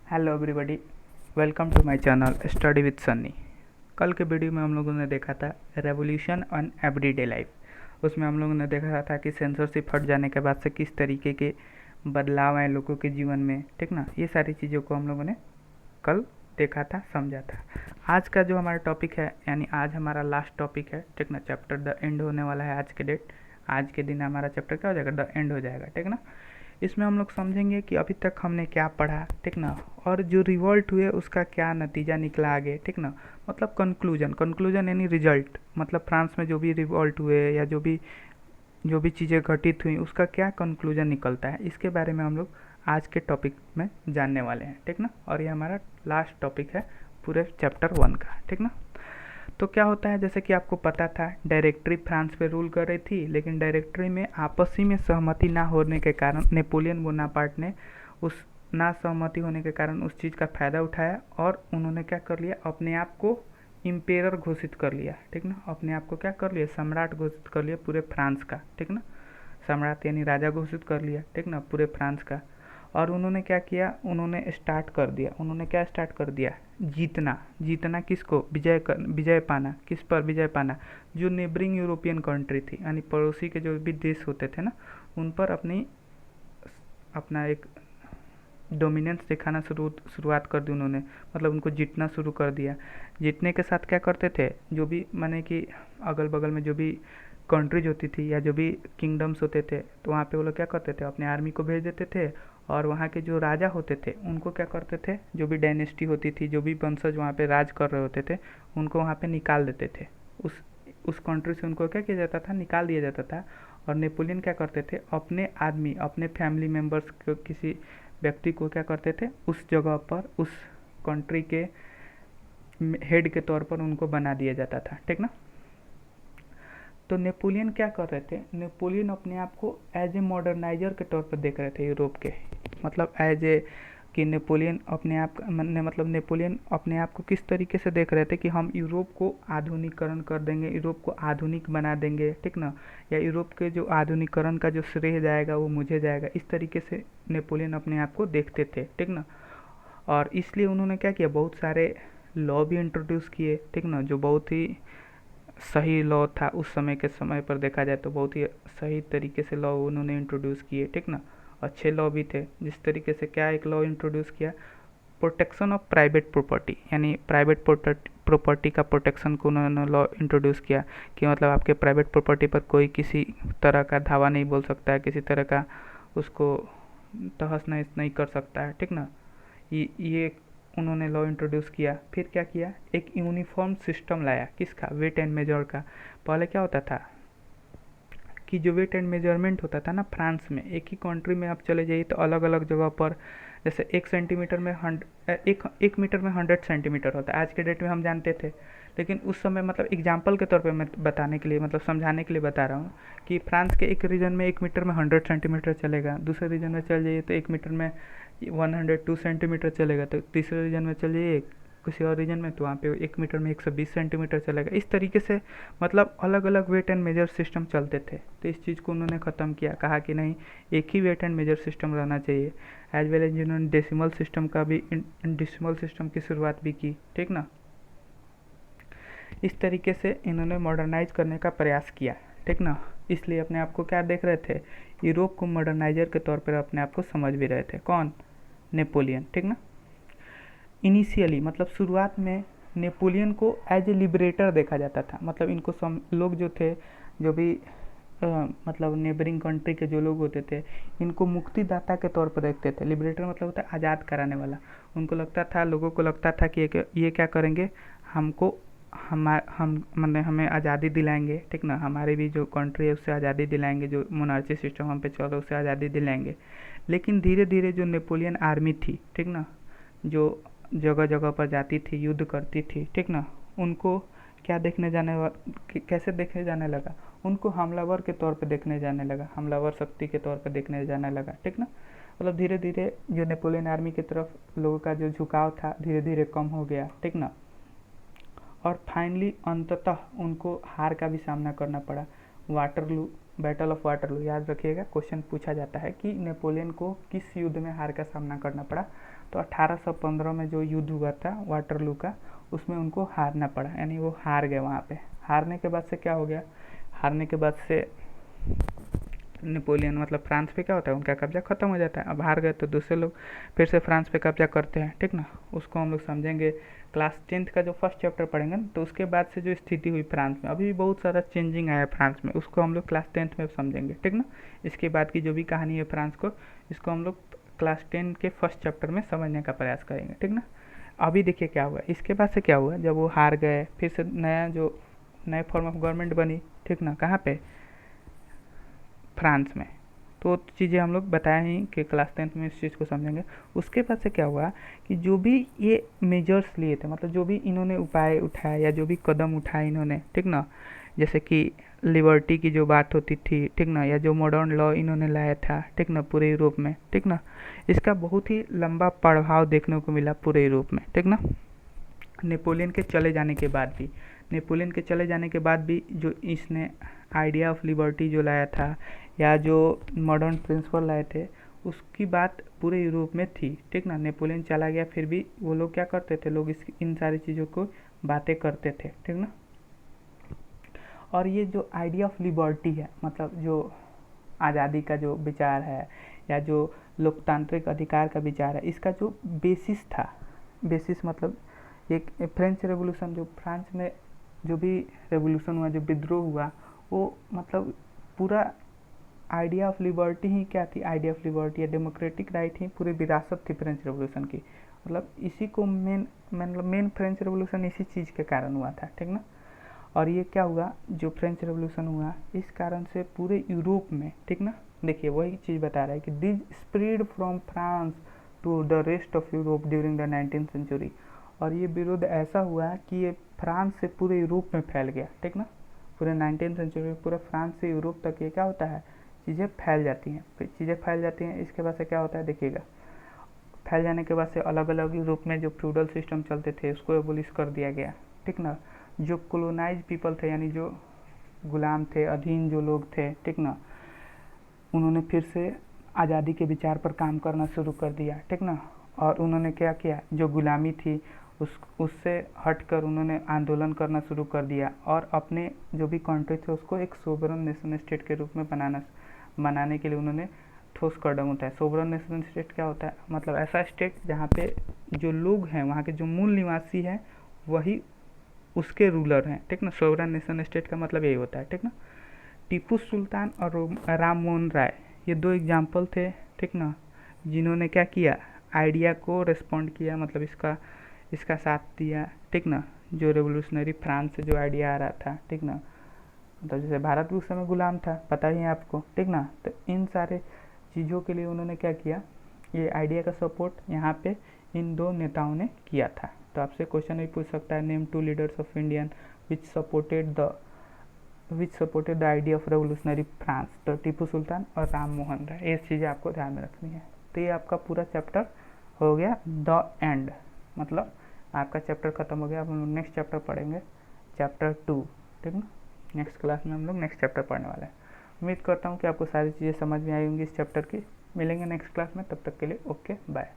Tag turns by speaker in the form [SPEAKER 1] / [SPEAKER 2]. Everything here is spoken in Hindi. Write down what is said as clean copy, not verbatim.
[SPEAKER 1] Hello everybody, welcome to my channel study with Sunny. कल के वीडियो में हम लोगों ने देखा था रेवोल्यूशन ऑन एवरीडे लाइफ। उसमें हम लोगों ने देखा था कि सेंसरशिप हट जाने के बाद से किस तरीके के बदलाव आए लोगों के जीवन में, ठीक ना। ये सारी चीज़ों को हम लोगों ने कल देखा था, समझा था। आज का जो हमारा टॉपिक है, यानी आज हमारा लास्ट टॉपिक है, ठीक ना। चैप्टर द एंड होने वाला है आज के डेट। आज के दिन हमारा चैप्टर क्या हो जाएगा, द एंड हो जाएगा, ठीक ना। इसमें हम लोग समझेंगे कि अभी तक हमने क्या पढ़ा, ठीक ना, और जो रिवॉल्ट हुए उसका क्या नतीजा निकला आगे, ठीक ना। मतलब कंक्लूजन यानी रिजल्ट, मतलब फ्रांस में जो भी रिवॉल्ट हुए या जो भी चीज़ें घटित हुई उसका क्या कंक्लूजन निकलता है, इसके बारे में हम लोग आज के टॉपिक में जानने वाले हैं, ठीक ना। और ये हमारा लास्ट टॉपिक है पूरे चैप्टर 1 का, ठीक ना। तो क्या होता है, जैसे कि आपको पता था डायरेक्टरी फ्रांस पे रूल कर रही थी, लेकिन डायरेक्टरी में आपसी में सहमति ना होने के कारण नेपोलियन बोनापार्ट ने उस ना सहमति होने के कारण उस चीज़ का फ़ायदा उठाया और उन्होंने क्या कर लिया, अपने आप को इम्पेरर घोषित कर लिया, ठीक ना। अपने आप को क्या कर लिया, सम्राट घोषित कर लिया पूरे फ्रांस का, ठीक ना। सम्राट यानी राजा घोषित कर लिया, ठीक ना, पूरे फ्रांस का। और उन्होंने क्या किया, उन्होंने स्टार्ट कर दिया, उन्होंने क्या स्टार्ट कर दिया, जीतना। जीतना किसको, विजय पाना। किस पर विजय पाना, जो नेबरिंग यूरोपियन कंट्री थी, यानी पड़ोसी के जो भी देश होते थे ना, उन पर अपना एक डोमिनेंस दिखाना शुरुआत कर दी उन्होंने। मतलब उनको जीतना शुरू कर दिया। जीतने के साथ क्या करते थे, जो भी माने कि अगल बगल में जो भी कंट्रीज होती थी या जो भी किंगडम्स होते थे, तो वहाँ पे वो लोग क्या करते थे, अपने आर्मी को भेज देते थे। और वहाँ के जो राजा होते थे उनको क्या करते थे, जो भी डायनेस्टी होती थी, जो भी वंशज वहाँ पे राज कर रहे होते थे, उनको वहाँ पे निकाल देते थे। उस कंट्री से उनको क्या किया जाता था, निकाल दिया जाता था। और नेपोलियन क्या करते थे, अपने आदमी, अपने फैमिली मेम्बर्स को, किसी व्यक्ति को क्या करते थे, उस जगह पर, उस कंट्री के हेड के तौर पर उनको बना दिया जाता था, ठीक ना। तो नेपोलियन क्या कर रहे थे, नेपोलियन अपने आप को एज ए मॉडर्नाइजर के तौर पर देख रहे थे यूरोप के। मतलब एज ए कि नेपोलियन अपने आप मतलब नेपोलियन अपने आप को किस तरीके से देख रहे थे कि हम यूरोप को आधुनिकीकरण कर देंगे, यूरोप को आधुनिक बना देंगे, ठीक ना। या यूरोप के जो आधुनिकीकरण का जो श्रेय जाएगा वो मुझे जाएगा, इस तरीके से नेपोलियन अपने आप को देखते थे, ठीक ना। और इसलिए उन्होंने क्या किया, बहुत सारे लॉ भी इंट्रोड्यूस किए, ठीक ना, जो बहुत ही सही लॉ था उस समय के समय पर देखा जाए तो बहुत ही सही तरीके से लॉ उन्होंने इंट्रोड्यूस किए, ठीक ना। अच्छे लॉ भी थे। जिस तरीके से क्या एक लॉ इंट्रोड्यूस किया, प्रोटेक्शन ऑफ प्राइवेट प्रॉपर्टी, यानी प्राइवेट प्रॉपर्टी का प्रोटेक्शन को उन्होंने लॉ इंट्रोड्यूस किया कि मतलब आपके प्राइवेट प्रॉपर्टी पर कोई किसी तरह का धावा नहीं बोल सकता है, किसी तरह का उसको तहस नहस नहीं कर सकता है, ठीक ना। ये उन्होंने लॉ इंट्रोड्यूस किया। फिर क्या किया, एक यूनिफॉर्म सिस्टम लाया, किसका, वेट एंड मेजर का। पहले क्या होता था कि जो वेट एंड मेजरमेंट होता था ना फ्रांस में, एक ही कंट्री में आप चले जाइए तो अलग अलग जगह पर, जैसे 1 सेंटीमीटर में एक मीटर में 100 सेंटीमीटर होता है। आज के डेट में हम जानते थे, लेकिन उस समय मतलब एग्जाम्पल के तौर पे मैं बताने के लिए, मतलब समझाने के लिए बता रहा हूँ कि फ्रांस के एक रीजन में 1 मीटर में 100 सेंटीमीटर चलेगा, दूसरे रीजन में चल जाइए तो 1 मीटर में 102 सेंटीमीटर चलेगा, तो तीसरे रीजन में चल जाइए किसी और रीजन में तो वहाँ पे 1 मीटर में 120 सेंटीमीटर चलेगा। इस तरीके से मतलब अलग अलग वेट एंड मेजर सिस्टम चलते थे। तो इस चीज़ को उन्होंने ख़त्म किया, कहा कि नहीं, एक ही वेट एंड मेजर सिस्टम रहना चाहिए। एज वेल एज उन्होंने डेसिमल सिस्टम का भी, डेसिमल सिस्टम की शुरुआत भी की, ठीक ना। इस तरीके से इन्होंने मॉडर्नाइज करने का प्रयास किया, ठीक ना। इसलिए अपने आप को क्या देख रहे थे, यूरोप को मॉडर्नाइजर के तौर पर अपने आप को समझ भी रहे थे। कौन, नेपोलियन, ठीक ना। इनिशियली मतलब शुरुआत में नेपोलियन को एज ए लिबरेटर देखा जाता था। मतलब इनको लोग जो थे, जो भी मतलब नेबरिंग कंट्री के जो लोग होते थे, इनको मुक्तिदाता के तौर पर देखते थे। लिबरेटर मतलब होता है आज़ाद कराने वाला। उनको लगता था, लोगों को लगता था कि ये क्या करेंगे, हमको हम मैंने हमें आज़ादी दिलाएंगे, ठीक ना। हमारी भी जो कंट्री है उससे आज़ादी दिलाएंगे, जो मोनार्ची सिस्टम हम पे चल रहा है उससे आज़ादी दिलाएंगे। लेकिन धीरे धीरे जो नेपोलियन आर्मी थी, ठीक ना, जो जगह जगह पर जाती थी, युद्ध करती थी, ठीक ना, उनको क्या कैसे देखने जाने लगा, उनको हमलावर के तौर पे देखने जाने लगा, हमलावर शक्ति के तौर पे देखने जाने लगा, ठीक ना। मतलब धीरे धीरे जो नेपोलियन आर्मी की तरफ लोगों का जो झुकाव था धीरे धीरे कम हो गया, ठीक ना। और फाइनली अंततः उनको हार का भी सामना करना पड़ा। वाटरलू बैटल ऑफ वाटरलू, याद रखिएगा क्वेश्चन पूछा जाता है कि नेपोलियन को किस युद्ध में हार का सामना करना पड़ा। तो 1815 में जो युद्ध हुआ था वाटरलू का, उसमें उनको हारना पड़ा, यानी वो हार गए वहाँ पे। हारने के बाद से क्या हो गया, हारने के बाद से नेपोलियन मतलब फ्रांस पे क्या होता है, उनका कब्जा खत्म हो जाता है। अब हार गए तो दूसरे लोग फिर से फ्रांस पे कब्जा करते हैं, ठीक ना। उसको हम लोग समझेंगे क्लास 10th का जो फर्स्ट चैप्टर पढ़ेंगे ना, तो उसके बाद से जो स्थिति हुई फ्रांस में, अभी भी बहुत सारा चेंजिंग आया फ्रांस में, उसको हम लोग क्लास 10th में समझेंगे, ठीक ना। इसके बाद की जो भी कहानी है फ्रांस को, इसको हम लोग क्लास 10 के फर्स्ट चैप्टर में समझने का प्रयास करेंगे, ठीक ना। अभी देखिए क्या हुआ, इसके बाद से क्या हुआ, जब वो हार गए फिर से नए फॉर्म ऑफ गवर्नमेंट बनी, ठीक ना, कहाँ पे, फ्रांस में। तो चीज़ें हम लोग बताए ही कि क्लास 10th में इस चीज़ को समझेंगे। उसके बाद से क्या हुआ कि जो भी ये मेजर्स लिए थे, मतलब जो भी इन्होंने उपाय उठाए या जो भी कदम उठाए इन्होंने, ठीक ना, जैसे कि लिबर्टी की जो बात होती थी, ठीक ना, या जो मॉडर्न लॉ इन्होंने लाया था, ठीक ना, पूरे यूरोप में, ठीक ना, इसका बहुत ही लंबा प्रभाव देखने को मिला पूरे यूरोप में, ठीक ना। नेपोलियन के चले जाने के बाद भी, जो इसने आइडिया ऑफ लिबर्टी जो लाया था या जो मॉडर्न प्रिंसिपल लाए थे, उसकी बात पूरे यूरोप में थी, ठीक ना। नेपोलियन चला गया फिर भी वो लोग क्या करते थे, लोग इन सारी चीज़ों को बातें करते थे, ठीक ना। और ये जो आइडिया ऑफ लिबर्टी है, मतलब जो आज़ादी का जो विचार है या जो लोकतांत्रिक अधिकार का विचार है, इसका जो बेसिस था, बेसिस मतलब एक फ्रेंच रेवोल्यूशन, जो फ्रांस में जो भी रेवोल्यूशन हुआ, जो विद्रोह हुआ, वो मतलब पूरा आइडिया ऑफ लिबर्टी ही क्या थी, आइडिया ऑफ लिबर्टी या डेमोक्रेटिक राइट ही पूरी विरासत थी फ्रेंच रेवोल्यूशन की। मतलब इसी को मेन फ्रेंच रेवोल्यूशन इसी चीज़ के कारण हुआ था, ठीक ना। और ये क्या हुआ, जो फ्रेंच रेवोल्यूशन हुआ, इस कारण से पूरे यूरोप में, ठीक ना, देखिए वही चीज़ बता रहा है कि this spread from France to the rest of Europe during the 19th century. और ये विरोध ऐसा हुआ कि ये फ्रांस से पूरे यूरोप में फैल गया, ठीक ना। पूरे 19th सेंचुरी में पूरे फ्रांस से यूरोप तक ये क्या होता है, चीज़ें फैल जाती हैं। फिर चीज़ें फैल जाती हैं, इसके बाद से क्या होता है देखिएगा, फैल जाने के बाद से अलग अलग यूरोप में जो फ्यूडल सिस्टम चलते थे उसको एबोलिश कर दिया गया, ठीक ना। जो कोलोनाइज पीपल थे, यानी जो गुलाम थे, अधीन जो लोग थे, ठीक ना, उन्होंने फिर से आज़ादी के विचार पर काम करना शुरू कर दिया, ठीक ना। और उन्होंने क्या किया, जो गुलामी थी उससे हटकर उन्होंने आंदोलन करना शुरू कर दिया और अपने जो भी कंट्री थे उसको एक सोवरन नेशन स्टेट के रूप में बनाने के लिए उन्होंने ठोस कदम उठाए। सोवरन नेशन स्टेट क्या होता है, मतलब ऐसा स्टेट जहाँ पे जो लोग हैं, वहाँ के जो मूल निवासी हैं, वही उसके रूलर हैं, ठीक ना। सोवरन नेशन स्टेट का मतलब यही होता है, ठीक ना। टीपू सुल्तान और राम मोहन राय, ये दो एग्जाम्पल थे, ठीक ना, जिन्होंने क्या किया, आइडिया को रिस्पॉन्ड किया, मतलब इसका साथ दिया, ठीक ना। जो रेवोल्यूशनरी फ्रांस से जो आइडिया आ रहा था, ठीक ना, मतलब जैसे भारत भी उस समय गुलाम था, पता ही है आपको, ठीक ना। तो इन सारे चीज़ों के लिए उन्होंने क्या किया, ये आइडिया का सपोर्ट यहाँ पे इन दो नेताओं ने किया था। तो आपसे क्वेश्चन भी पूछ सकता है, name 2 leaders of Indian which supported the idea of revolutionary France. तो टीपू सुल्तान और राम मोहन राय, ये चीज़ें आपको ध्यान में रखनी है। तो ये आपका पूरा चैप्टर हो गया द एंड, मतलब आपका चैप्टर खत्म हो गया। अब हम लोग नेक्स्ट चैप्टर पढ़ेंगे, चैप्टर 2, ठीक ना। नेक्स्ट क्लास में हम लोग नेक्स्ट चैप्टर पढ़ने वाले हैं। उम्मीद करता हूँ कि आपको सारी चीज़ें समझ में आई होंगी इस चैप्टर की। मिलेंगे नेक्स्ट क्लास में, तब तक के लिए ओके बाय।